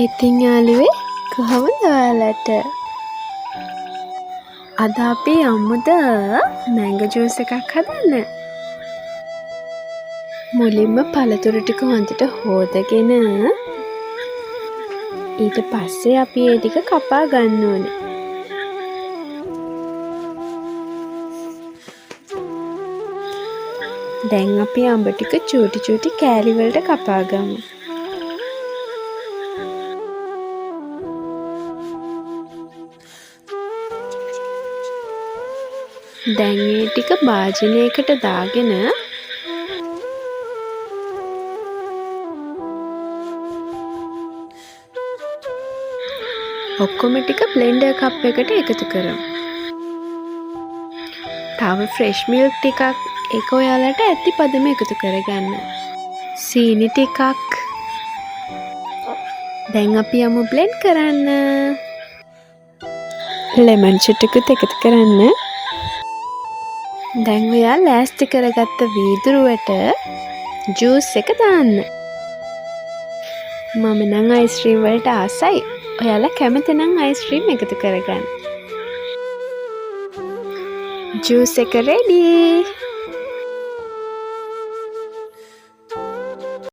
ඉතින් යාළුවේ කොහොමද ඔයාලට? අද අපි යමුද මැංගෝ ජූස් එකක් හදන්න? මුලින්ම පළතුරු ටික හොඳට හොදගෙන ඊට පස්සේ අපි ඒ ටික කපා ගන්න ඕනේ. දැන් අපි අඹ ටික චූටි චූටි කෑලි වලට කපා ගමු. දැන් මේ ටික භාජනයකට දාගෙන ඔක්කොම ටික බ්ලෙන්ඩර් කප් එකට එකතු කරමු. තව ෆ්‍රෙෂ් මිල්ක් ටිකක් ඒක ඔයාලට ඇති පදම එකතු කරගන්න. සීනි ටිකක්. දැන් අපි යමු බ්ලෙන්ඩ් කරන්න. ලෙමන් චුට්ටකුත් එකතු කරන්න. දැන් ඔයා ලෑස්ති කරගත්ත වීදුරුවට ජූස් එක දාන්න. මම නම් අයිස්ක්‍රීම් වලට ආසයි. ඔයාලා කැමති නම් අයිස්ක්‍රීම් එකතු කරගන්න. ජූස් එක රෙඩි.